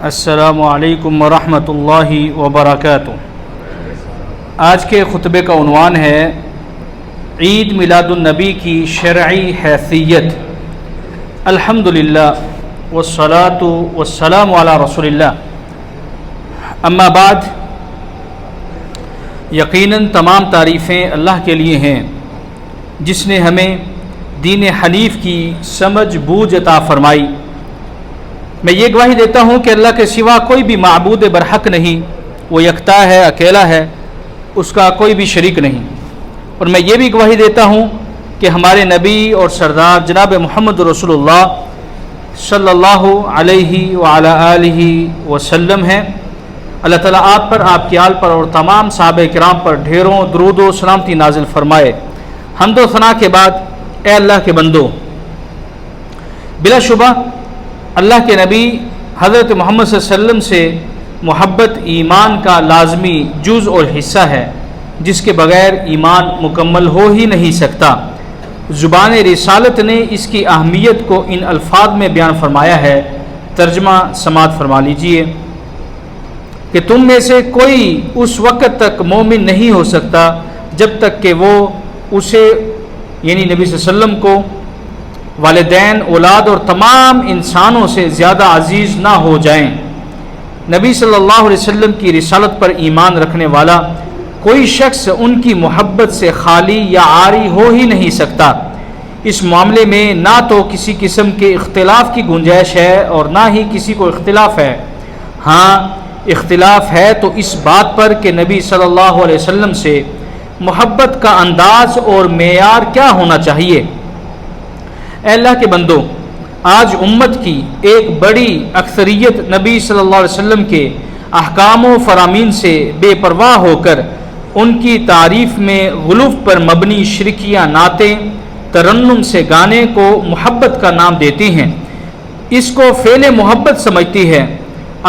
السلام علیکم ورحمۃ اللہ وبرکاتہ۔ آج کے خطبے کا عنوان ہے عید میلاد النبی کی شرعی حیثیت۔ الحمدللہ والصلاۃ والسلام علی رسول اللہ، اما بعد، یقیناً تمام تعریفیں اللہ کے لیے ہیں جس نے ہمیں دین حنیف کی سمجھ بوجھ عطا فرمائی۔ میں یہ گواہی دیتا ہوں کہ اللہ کے سوا کوئی بھی معبود برحق نہیں، وہ یکتا ہے، اکیلا ہے، اس کا کوئی بھی شریک نہیں۔ اور میں یہ بھی گواہی دیتا ہوں کہ ہمارے نبی اور سردار جناب محمد رسول اللہ صلی اللہ علیہ وعلی آلہ وسلم ہیں۔ اللہ تعالیٰ آپ پر، آپ کی آل پر اور تمام صحابہ کرام پر ڈھیروں درود و سلامتی نازل فرمائے۔ حمد و ثنا کے بعد، اے اللہ کے بندو، بلا شبہ اللہ کے نبی حضرت محمد صلی اللہ علیہ وسلم سے محبت ایمان کا لازمی جز اور حصہ ہے، جس کے بغیر ایمان مکمل ہو ہی نہیں سکتا۔ زبان رسالت نے اس کی اہمیت کو ان الفاظ میں بیان فرمایا ہے، ترجمہ سماعت فرما لیجئے کہ تم میں سے کوئی اس وقت تک مومن نہیں ہو سکتا جب تک کہ وہ اسے، یعنی نبی صلی اللہ علیہ وسلم کو، والدین، اولاد اور تمام انسانوں سے زیادہ عزیز نہ ہو جائیں۔ نبی صلی اللہ علیہ وسلم کی رسالت پر ایمان رکھنے والا کوئی شخص ان کی محبت سے خالی یا عاری ہو ہی نہیں سکتا۔ اس معاملے میں نہ تو کسی قسم کے اختلاف کی گنجائش ہے اور نہ ہی کسی کو اختلاف ہے۔ ہاں، اختلاف ہے تو اس بات پر کہ نبی صلی اللہ علیہ وسلم سے محبت کا انداز اور معیار کیا ہونا چاہیے۔ اے اللہ کے بندو، آج امت کی ایک بڑی اکثریت نبی صلی اللہ علیہ وسلم کے احکام و فرامین سے بے پرواہ ہو کر ان کی تعریف میں غلو پر مبنی شرکیہ نعتیں، ترنم سے گانے کو محبت کا نام دیتی ہیں، اس کو فعل محبت سمجھتی ہے۔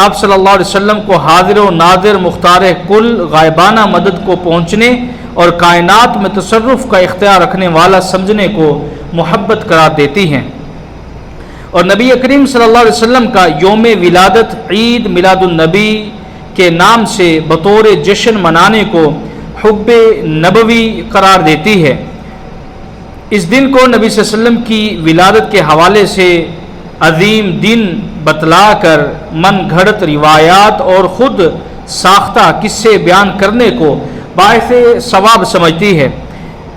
آپ صلی اللہ علیہ وسلم کو حاضر و ناظر، مختار کل، غائبانہ مدد کو پہنچنے اور کائنات میں تصرف کا اختیار رکھنے والا سمجھنے کو محبت قرار دیتی ہیں، اور نبی کریم صلی اللہ علیہ وسلم کا یوم ولادت عید میلاد النبی کے نام سے بطور جشن منانے کو حب نبوی قرار دیتی ہے۔ اس دن کو نبی صلی اللہ علیہ وسلم کی ولادت کے حوالے سے عظیم دن بتلا کر من گھڑت روایات اور خود ساختہ قصے بیان کرنے کو باعث ثواب سمجھتی ہے۔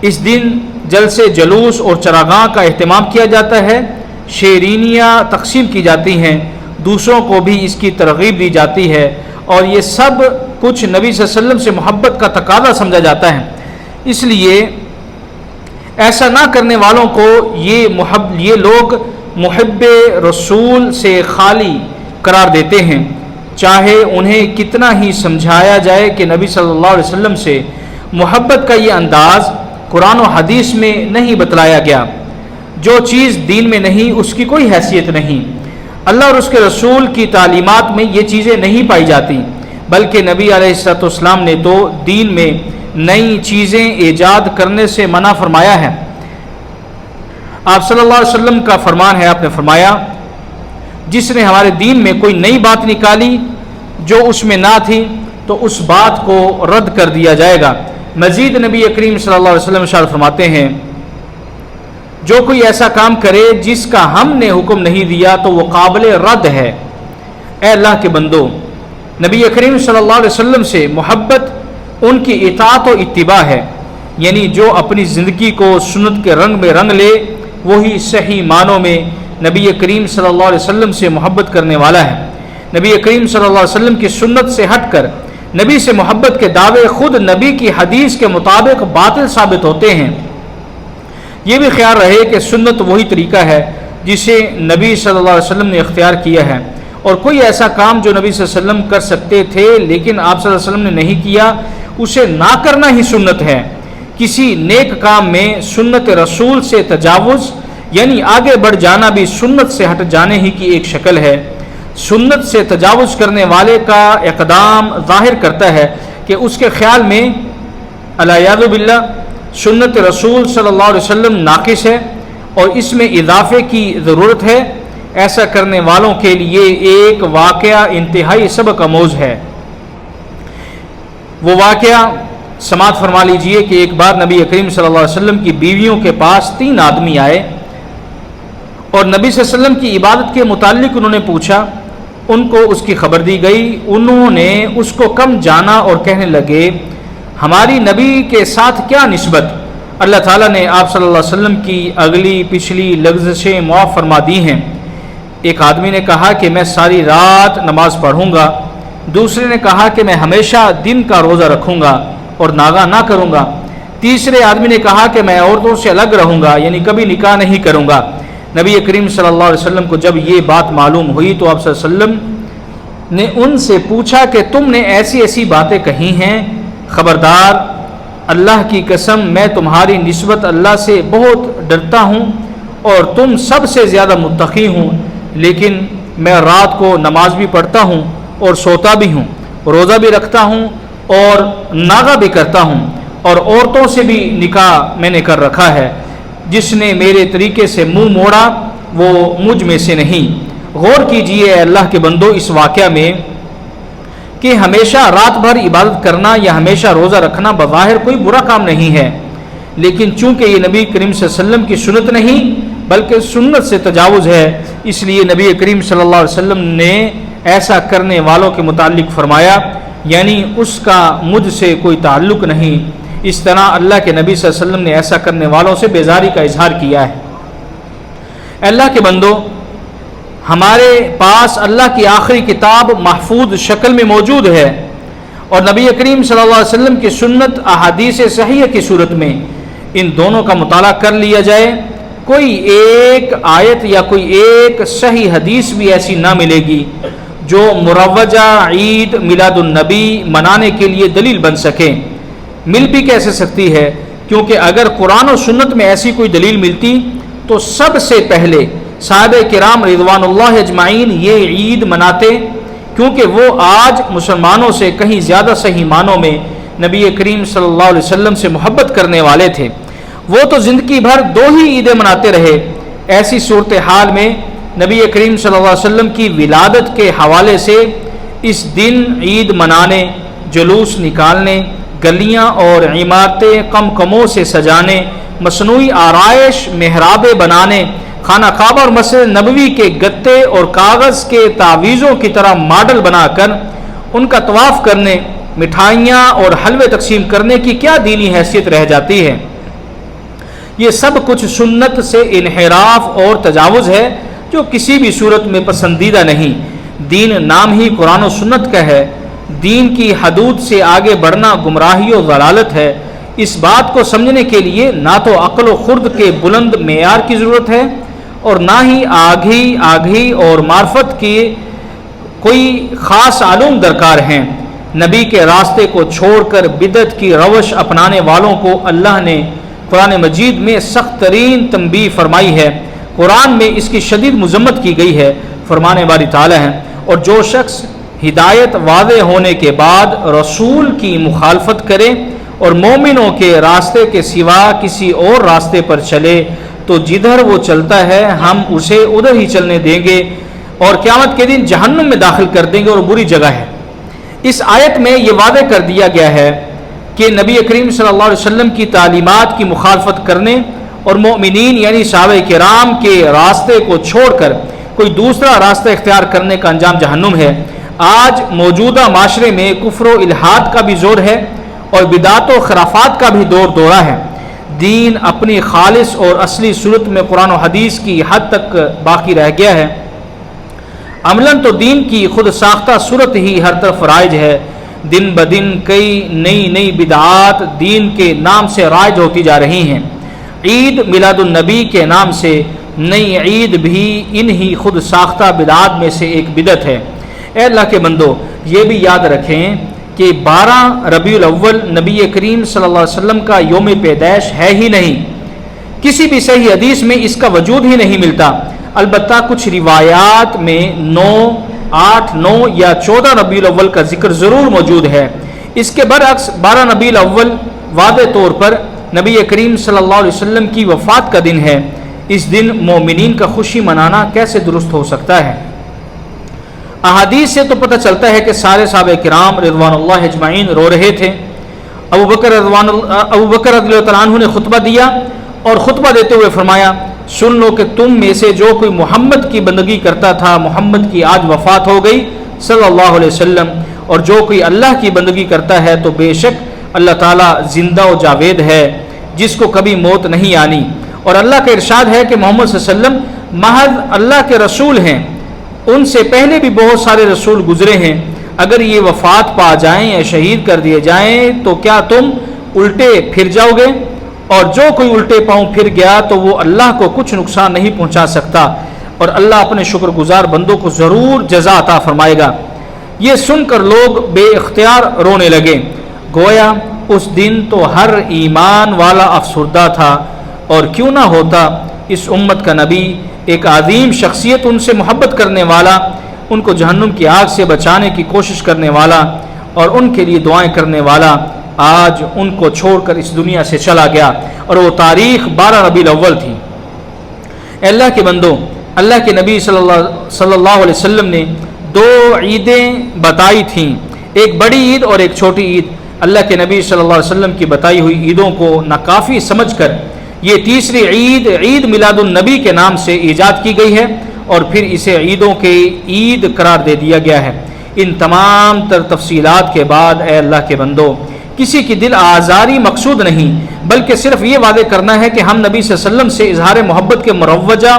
اس دن جلسے، جلوس اور چراغاں کا اہتمام کیا جاتا ہے، شیرینیاں تقسیم کی جاتی ہیں، دوسروں کو بھی اس کی ترغیب دی جاتی ہے، اور یہ سب کچھ نبی صلی اللہ علیہ وسلم سے محبت کا تقاضا سمجھا جاتا ہے۔ اس لیے ایسا نہ کرنے والوں کو یہ لوگ محب رسول سے خالی قرار دیتے ہیں، چاہے انہیں کتنا ہی سمجھایا جائے کہ نبی صلی اللہ علیہ وسلم سے محبت کا یہ انداز قرآن و حدیث میں نہیں بتلایا گیا۔ جو چیز دین میں نہیں، اس کی کوئی حیثیت نہیں۔ اللہ اور اس کے رسول کی تعلیمات میں یہ چیزیں نہیں پائی جاتی، بلکہ نبی علیہ السلام نے تو دین میں نئی چیزیں ایجاد کرنے سے منع فرمایا ہے۔ آپ صلی اللہ علیہ وسلم کا فرمان ہے، آپ نے فرمایا، جس نے ہمارے دین میں کوئی نئی بات نکالی جو اس میں نہ تھی تو اس بات کو رد کر دیا جائے گا۔ مزید نبی کریم صلی اللہ علیہ وسلم ارشاد فرماتے ہیں، جو کوئی ایسا کام کرے جس کا ہم نے حکم نہیں دیا تو وہ قابل رد ہے۔ اے اللہ کے بندو، نبی کریم صلی اللہ علیہ وسلم سے محبت ان کی اطاعت و اتباع ہے، یعنی جو اپنی زندگی کو سنت کے رنگ میں رنگ لے وہی صحیح معنوں میں نبی کریم صلی اللہ علیہ وسلم سے محبت کرنے والا ہے۔ نبی کریم صلی اللہ علیہ وسلم کی سنت سے ہٹ کر نبی سے محبت کے دعوے خود نبی کی حدیث کے مطابق باطل ثابت ہوتے ہیں۔ یہ بھی خیال رہے کہ سنت وہی طریقہ ہے جسے نبی صلی اللہ علیہ وسلم نے اختیار کیا ہے، اور کوئی ایسا کام جو نبی صلی اللہ علیہ وسلم کر سکتے تھے لیکن آپ صلی اللہ علیہ وسلم نے نہیں کیا، اسے نہ کرنا ہی سنت ہے۔ کسی نیک کام میں سنت رسول سے تجاوز، یعنی آگے بڑھ جانا، بھی سنت سے ہٹ جانے ہی کی ایک شکل ہے۔ سنت سے تجاوز کرنے والے کا اقدام ظاہر کرتا ہے کہ اس کے خیال میں الیاذ باللہ سنت رسول صلی اللہ علیہ وسلم ناقص ہے اور اس میں اضافے کی ضرورت ہے، ایسا کرنے والوں کے لیے ایک واقعہ انتہائی سبق آموز ہے۔ وہ واقعہ سماعت فرما لیجئے کہ ایک بار نبی کریم صلی اللہ علیہ وسلم کی بیویوں کے پاس 3 آدمی آئے اور نبی صلی اللہ علیہ وسلم کی عبادت کے متعلق انہوں نے پوچھا، ان کو اس کی خبر دی گئی، انہوں نے اس کو کم جانا اور کہنے لگے ہماری نبی کے ساتھ کیا نسبت؟ اللہ تعالیٰ نے آپ صلی اللہ علیہ وسلم کی اگلی پچھلی لغزشیں معاف فرما دی ہیں۔ ایک آدمی نے کہا کہ میں ساری رات نماز پڑھوں گا، دوسرے نے کہا کہ میں ہمیشہ دن کا روزہ رکھوں گا اور ناغہ نہ کروں گا، تیسرے آدمی نے کہا کہ میں عورتوں سے الگ رہوں گا، یعنی کبھی نکاح نہیں کروں گا۔ نبی کریم صلی اللہ علیہ وسلم کو جب یہ بات معلوم ہوئی تو آپ صلی اللہ علیہ وسلم نے ان سے پوچھا کہ تم نے ایسی ایسی باتیں کہی ہیں، خبردار، اللہ کی قسم میں تمہاری نسبت اللہ سے بہت ڈرتا ہوں اور تم سب سے زیادہ متقی ہوں، لیکن میں رات کو نماز بھی پڑھتا ہوں اور سوتا بھی ہوں، روزہ بھی رکھتا ہوں اور ناغہ بھی کرتا ہوں، اور عورتوں سے بھی نکاح میں نے کر رکھا ہے۔ جس نے میرے طریقے سے منہ موڑا وہ مجھ میں سے نہیں۔ غور کیجئے اللہ کے بندو اس واقعہ میں کہ ہمیشہ رات بھر عبادت کرنا یا ہمیشہ روزہ رکھنا بظاہر کوئی برا کام نہیں ہے، لیکن چونکہ یہ نبی کریم صلی اللہ علیہ وسلم کی سنت نہیں بلکہ سنت سے تجاوز ہے، اس لیے نبی کریم صلی اللہ علیہ وسلم نے ایسا کرنے والوں کے متعلق فرمایا یعنی اس کا مجھ سے کوئی تعلق نہیں۔ اس طرح اللہ کے نبی صلی اللہ علیہ وسلم نے ایسا کرنے والوں سے بیزاری کا اظہار کیا ہے۔ اللہ کے بندو، ہمارے پاس اللہ کی آخری کتاب محفوظ شکل میں موجود ہے اور نبی کریم صلی اللہ علیہ وسلم کی سنت احادیث صحیحہ کی صورت میں ان دونوں کا مطالعہ کر لیا جائے، کوئی ایک آیت یا کوئی ایک صحیح حدیث بھی ایسی نہ ملے گی جو مروجہ عید میلاد النبی منانے کے لیے دلیل بن سکے۔ مل بھی کیسے سکتی ہے؟ کیونکہ اگر قرآن و سنت میں ایسی کوئی دلیل ملتی تو سب سے پہلے صحابہ کرام رضوان اللہ اجمعین یہ عید مناتے، کیونکہ وہ آج مسلمانوں سے کہیں زیادہ صحیح معنوں میں نبی کریم صلی اللہ علیہ وسلم سے محبت کرنے والے تھے۔ وہ تو زندگی بھر 2 ہی عیدیں مناتے رہے۔ ایسی صورتحال میں نبی کریم صلی اللہ علیہ وسلم کی ولادت کے حوالے سے اس دن عید منانے، جلوس نکالنے، گلیاں اور عمارتیں کم کموں سے سجانے، مصنوعی آرائش محرابیں بنانے، خانہ کعبہ اور مسجد نبوی کے گتے اور کاغذ کے تعویذوں کی طرح ماڈل بنا کر ان کا طواف کرنے، مٹھائیاں اور حلوے تقسیم کرنے کی کیا دینی حیثیت رہ جاتی ہے؟ یہ سب کچھ سنت سے انحراف اور تجاوز ہے جو کسی بھی صورت میں پسندیدہ نہیں۔ دین نام ہی قرآن و سنت کا ہے۔ دین کی حدود سے آگے بڑھنا گمراہی و ضلالت ہے۔ اس بات کو سمجھنے کے لیے نہ تو عقل و خرد کے بلند معیار کی ضرورت ہے اور نہ ہی آگہی اور معرفت کی کوئی خاص علوم درکار ہیں۔ نبی کے راستے کو چھوڑ کر بدعت کی روش اپنانے والوں کو اللہ نے قرآن مجید میں سخت ترین تنبیہ فرمائی ہے۔ قرآن میں اس کی شدید مذمت کی گئی ہے۔ فرمانے باری تعالیٰ ہے، اور جو شخص ہدایت واضح ہونے کے بعد رسول کی مخالفت کرے اور مومنوں کے راستے کے سوا کسی اور راستے پر چلے تو جدھر وہ چلتا ہے ہم اسے ادھر ہی چلنے دیں گے اور قیامت کے دن جہنم میں داخل کر دیں گے اور بری جگہ ہے۔ اس آیت میں یہ واضح کر دیا گیا ہے کہ نبی کریم صلی اللہ علیہ وسلم کی تعلیمات کی مخالفت کرنے اور مومنین یعنی صحابہ کرام کے راستے کو چھوڑ کر کوئی دوسرا راستہ اختیار کرنے کا انجام جہنم ہے۔ آج موجودہ معاشرے میں کفر و الحاد کا بھی زور ہے اور بدعت و خرافات کا بھی دور دورہ ہے۔ دین اپنی خالص اور اصلی صورت میں قرآن و حدیث کی حد تک باقی رہ گیا ہے۔ عملاً تو دین کی خود ساختہ صورت ہی ہر طرف رائج ہے۔ دن بدن کئی نئی بدعات دین کے نام سے رائج ہوتی جا رہی ہیں۔ عید میلاد النبی کے نام سے نئی عید بھی انہی خود ساختہ بدعات میں سے ایک بدعت ہے۔ اے اللہ کے بندو، یہ بھی یاد رکھیں کہ 12 ربیع الاول نبی کریم صلی اللہ علیہ وسلم کا یوم پیدائش ہے ہی نہیں۔ کسی بھی صحیح حدیث میں اس کا وجود ہی نہیں ملتا۔ البتہ کچھ روایات میں 9، 8، 9 یا 14 ربیع الاول کا ذکر ضرور موجود ہے۔ اس کے برعکس 12 ربیع الاول واضح طور پر نبی کریم صلی اللہ علیہ وسلم کی وفات کا دن ہے۔ اس دن مومنین کا خوشی منانا کیسے درست ہو سکتا ہے؟ احادیث سے تو پتہ چلتا ہے کہ سارے صحابہ کرام رضوان اللہ اجمعین رو رہے تھے۔ ابو بکر رضی اللہ تعالیٰ عنہ نے خطبہ دیا اور خطبہ دیتے ہوئے فرمایا، سن لو کہ تم میں سے جو کوئی محمد کی بندگی کرتا تھا، محمد کی آج وفات ہو گئی صلی اللہ علیہ وسلم، اور جو کوئی اللہ کی بندگی کرتا ہے تو بے شک اللہ تعالیٰ زندہ و جاوید ہے جس کو کبھی موت نہیں آنی۔ اور اللہ کا ارشاد ہے کہ محمد صلی اللہ علیہ وسلم محض اللہ کے رسول ہیں، ان سے پہلے بھی بہت سارے رسول گزرے ہیں، اگر یہ وفات پا جائیں یا شہید کر دیے جائیں تو کیا تم الٹے پھر جاؤ گے؟ اور جو کوئی الٹے پاؤں پھر گیا تو وہ اللہ کو کچھ نقصان نہیں پہنچا سکتا، اور اللہ اپنے شکر گزار بندوں کو ضرور جزا عطا فرمائے گا۔ یہ سن کر لوگ بے اختیار رونے لگے، گویا اس دن تو ہر ایمان والا افسردہ تھا، اور کیوں نہ ہوتا اس امت کا نبی، ایک عظیم شخصیت، ان سے محبت کرنے والا، ان کو جہنم کی آگ سے بچانے کی کوشش کرنے والا اور ان کے لیے دعائیں کرنے والا، آج ان کو چھوڑ کر اس دنیا سے چلا گیا، اور وہ تاریخ 12 ربیع الاول تھی۔ اے اللہ کے بندو، اللہ کے نبی صلی اللہ علیہ وسلم نے 2 عیدیں بتائی تھیں، ایک بڑی عید اور ایک چھوٹی عید۔ اللہ کے نبی صلی اللہ علیہ وسلم کی بتائی ہوئی عیدوں کو ناکافی سمجھ کر یہ تیسری عید، عید میلاد النبی کے نام سے ایجاد کی گئی ہے، اور پھر اسے عیدوں کی عید قرار دے دیا گیا ہے۔ ان تمام تر تفصیلات کے بعد اے اللہ کے بندو، کسی کی دل آزاری مقصود نہیں، بلکہ صرف یہ وعدے کرنا ہے کہ ہم نبی صلی اللہ علیہ وسلم سے اظہار محبت کے مروجہ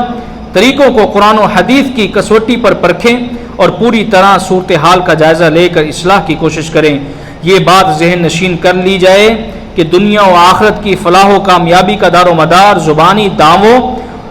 طریقوں کو قرآن و حدیث کی کسوٹی پر پرکھیں اور پوری طرح صورتحال کا جائزہ لے کر اصلاح کی کوشش کریں۔ یہ بات ذہن نشین کر لی جائے کہ دنیا و آخرت کی فلاح و کامیابی کا دار و مدار زبانی دعووں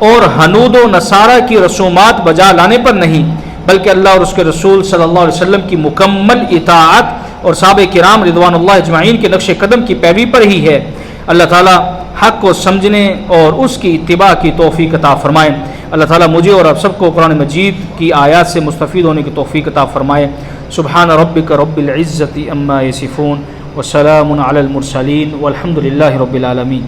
اور حنود و نصارہ کی رسومات بجا لانے پر نہیں، بلکہ اللہ اور اس کے رسول صلی اللہ علیہ وسلم کی مکمل اطاعت اور صحابہ کرام رضوان اللہ اجمعین کے نقش قدم کی پیروی پر ہی ہے۔ اللہ تعالیٰ حق کو سمجھنے اور اس کی اتباع کی توفیق عطا فرمائے۔ اللہ تعالیٰ مجھے اور آپ سب کو قرآن مجید کی آیات سے مستفید ہونے کی توفیق عطا فرمائے۔ سبحان ربک رب العزت عما یصفون وسلام علی المرسلین والحمد للہ رب العالمین۔